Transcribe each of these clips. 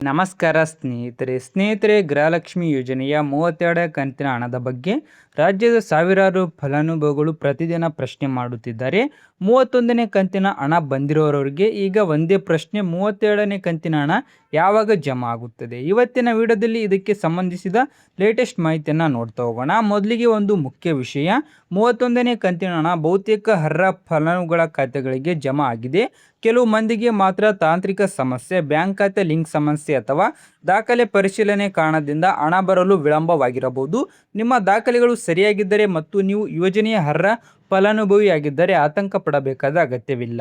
ನಮಸ್ಕಾರ ಸ್ನೇಹಿತರೆ ಗೃಹಲಕ್ಷ್ಮಿ ಯೋಜನೆಯ 32 ಕಂತಿನ ಹಣದ ಬಗ್ಗೆ ರಾಜ್ಯದ ಸಾವಿರಾರು ಫಲಾನುಭವಿಗಳು ಪ್ರತಿದಿನ ಪ್ರಶ್ನೆ ಮಾಡುತ್ತಿದ್ದಾರೆ. 31ನೇ ಕಂತಿನ ಹಣ ಬಂದಿರೋರಿಗೆ ಈಗ ಒಂದೇ ಪ್ರಶ್ನೆ, 32ನೇ ಕಂತಿನ ಹಣ ಯಾವಾಗ ಜಮಾ ಆಗುತ್ತದೆ? ಇವತ್ತಿನ ವಿಡಿಯೋದಲ್ಲಿ ಇದಕ್ಕೆ ಸಂಬಂಧಿಸಿದ ಲೇಟೆಸ್ಟ್ ಮಾಹಿತಿಯನ್ನು ನೋಡ್ತಾ ಹೋಗೋಣ. ಮೊದಲಿಗೆ ಒಂದು ಮುಖ್ಯ ವಿಷಯ, 31ನೇ ಕಂತಿನ ಹಣ ಬಹುತೇಕ ಅರ್ಹ ಫಲಾನುಭವಿಗಳ ಖಾತೆಗಳಿಗೆ ಜಮಾ ಆಗಿದೆ. ಕೆಲವು ಮಂದಿಗೆ ಮಾತ್ರ ತಾಂತ್ರಿಕ ಸಮಸ್ಯೆ, ಬ್ಯಾಂಕ್ ಖಾತೆ ಲಿಂಕ್ ಸಮಸ್ಯೆ ಅಥವಾ ದಾಖಲೆ ಪರಿಶೀಲನೆ ಕಾರಣದಿಂದ ಹಣ ಬರಲು ವಿಳಂಬವಾಗಿರಬಹುದು. ನಿಮ್ಮ ದಾಖಲೆಗಳು ಸರಿಯಾಗಿದ್ದರೆ ಮತ್ತು ನೀವು ಯೋಜನೆಯ ಅರ್ಹ ಫಲಾನುಭವಿಯಾಗಿದ್ದರೆ ಆತಂಕ ಪಡಬೇಕಾದ ಅಗತ್ಯವಿಲ್ಲ.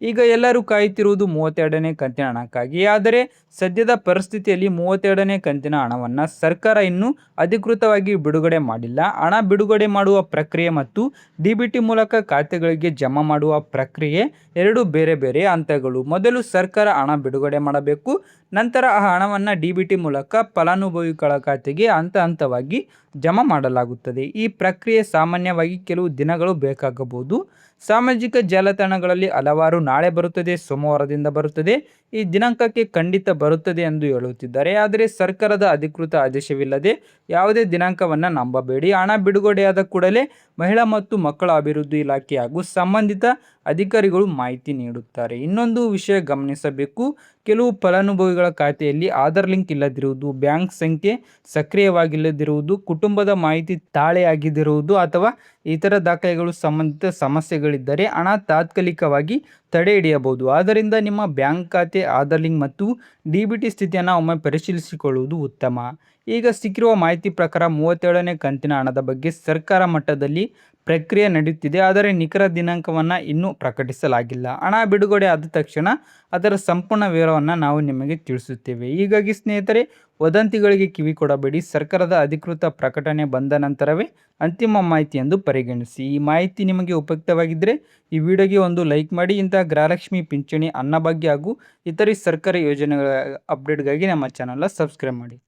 ಈಗ ಎಲ್ಲರೂ ಕಾಯುತ್ತಿರುವುದು 32ನೇ ಕಂತಿನ ಹಣಕ್ಕಾಗಿ. ಆದರೆ ಸದ್ಯದ ಪರಿಸ್ಥಿತಿಯಲ್ಲಿ 32ನೇ ಕಂತಿನ ಹಣವನ್ನು ಸರ್ಕಾರ ಇನ್ನೂ ಅಧಿಕೃತವಾಗಿ ಬಿಡುಗಡೆ ಮಾಡಿಲ್ಲ. ಹಣ ಬಿಡುಗಡೆ ಮಾಡುವ ಪ್ರಕ್ರಿಯೆ ಮತ್ತು ಡಿಬಿಟಿ ಮೂಲಕ ಖಾತೆಗಳಿಗೆ ಜಮಾ ಮಾಡುವ ಪ್ರಕ್ರಿಯೆ ಎರಡು ಬೇರೆ ಬೇರೆ ಹಂತಗಳು. ಮೊದಲು ಸರ್ಕಾರ ಹಣ ಬಿಡುಗಡೆ ಮಾಡಬೇಕು, ನಂತರ ಆ ಹಣವನ್ನು ಡಿಬಿಟಿ ಮೂಲಕ ಫಲಾನುಭವಿಗಳ ಖಾತೆಗೆ ಹಂತ ಹಂತವಾಗಿ ಜಮಾ ಮಾಡಲಾಗುತ್ತದೆ. ಈ ಪ್ರಕ್ರಿಯೆ ಸಾಮಾನ್ಯವಾಗಿ ಕೆಲವು ದಿನಗಳು ಬೇಕಾಗಬಹುದು. ಸಾಮಾಜಿಕ ಜಾಲತಾಣಗಳಲ್ಲಿ ಹಲವಾರು ನಾಳೆ ಬರುತ್ತದೆ, ಸೋಮವಾರದಿಂದ ಬರುತ್ತದೆ, ಈ ದಿನಾಂಕಕ್ಕೆ ಖಂಡಿತ ಬರುತ್ತದೆ ಎಂದು ಹೇಳುತ್ತಿದ್ದಾರೆ. ಆದರೆ ಸರ್ಕಾರದ ಅಧಿಕೃತ ಆದೇಶವಿಲ್ಲದೆ ಯಾವುದೇ ದಿನಾಂಕವನ್ನು ನಂಬಬೇಡಿ. ಹಣ ಬಿಡುಗಡೆಯಾದ ಕೂಡಲೇ ಮಹಿಳಾ ಮತ್ತು ಮಕ್ಕಳ ಅಭಿವೃದ್ಧಿ ಇಲಾಖೆ ಹಾಗೂ ಸಂಬಂಧಿತ ಅಧಿಕಾರಿಗಳು ಮಾಹಿತಿ ನೀಡುತ್ತಾರೆ. ಇನ್ನೊಂದು ವಿಷಯ ಗಮನಿಸಬೇಕು, ಕೆಲವು ಫಲಾನುಭವಿಗಳ ಖಾತೆಯಲ್ಲಿ ಆಧಾರ್ ಲಿಂಕ್ ಇಲ್ಲದಿರುವುದು, ಬ್ಯಾಂಕ್ ಸಂಖ್ಯೆ ಸಕ್ರಿಯವಾಗಿಲ್ಲದಿರುವುದು, ಕುಟುಂಬದ ಮಾಹಿತಿ ತಾಳೆಯಾಗಿದಿರುವುದು ಅಥವಾ ಇತರ ದಾಖಲೆಗಳು ಸಂಬಂಧಿತ ಸಮಸ್ಯೆಗಳಿದ್ದರೆ ಹಣ ತಾತ್ಕಾಲಿಕವಾಗಿ ತಡೆ ಹಿಡಿಯಬಹುದು. ಆದ್ದರಿಂದ ನಿಮ್ಮ ಬ್ಯಾಂಕ್ ಖಾತೆ, ಆಧಾರ್ ಲಿಂಕ್ ಮತ್ತು ಡಿಬಿಟಿ ಸ್ಥಿತಿಯನ್ನು ಒಮ್ಮೆ ಪರಿಶೀಲಿಸಿಕೊಳ್ಳುವುದು ಉತ್ತಮ. ಈಗ ಸಿಕ್ಕಿರುವ ಮಾಹಿತಿ ಪ್ರಕಾರ 32ನೇ ಕಂತಿನ ಹಣದ ಬಗ್ಗೆ ಸರ್ಕಾರ ಮಟ್ಟದಲ್ಲಿ ಪ್ರಕ್ರಿಯೆ ನಡೆಯುತ್ತಿದೆ, ಆದರೆ ನಿಖರ ದಿನಾಂಕವನ್ನು ಇನ್ನೂ ಪ್ರಕಟಿಸಲಾಗಿಲ್ಲ. ಹಣ ಬಿಡುಗಡೆ ಆದ ತಕ್ಷಣ ಅದರ ಸಂಪೂರ್ಣ ವಿವರವನ್ನು ನಾವು ನಿಮಗೆ ತಿಳಿಸುತ್ತೇವೆ. ಹೀಗಾಗಿ ಸ್ನೇಹಿತರೆ, ವದಂತಿಗಳಿಗೆ ಕಿವಿ ಕೊಡಬೇಡಿ. ಸರ್ಕಾರದ ಅಧಿಕೃತ ಪ್ರಕಟಣೆ ಬಂದ ನಂತರವೇ ಅಂತಿಮ ಮಾಹಿತಿ ಎಂದು ಪರಿಗಣಿಸಿ. ಈ ಮಾಹಿತಿ ನಿಮಗೆ ಉಪಯುಕ್ತವಾಗಿದ್ದರೆ ಈ ವಿಡಿಯೋಗೆ ಒಂದು ಲೈಕ್ ಮಾಡಿ. ಇಂತಹ ಗೃಹಲಕ್ಷ್ಮಿ ಪಿಂಚಣಿ, ಅನ್ನಭಾಗ್ಯ ಹಾಗೂ ಇತರೆ ಸರ್ಕಾರಿ ಯೋಜನೆಗಳ ಅಪ್ಡೇಟ್ಗಾಗಿ ನಮ್ಮ ಚಾನಲ್ನ ಸಬ್ಸ್ಕ್ರೈಬ್ ಮಾಡಿ.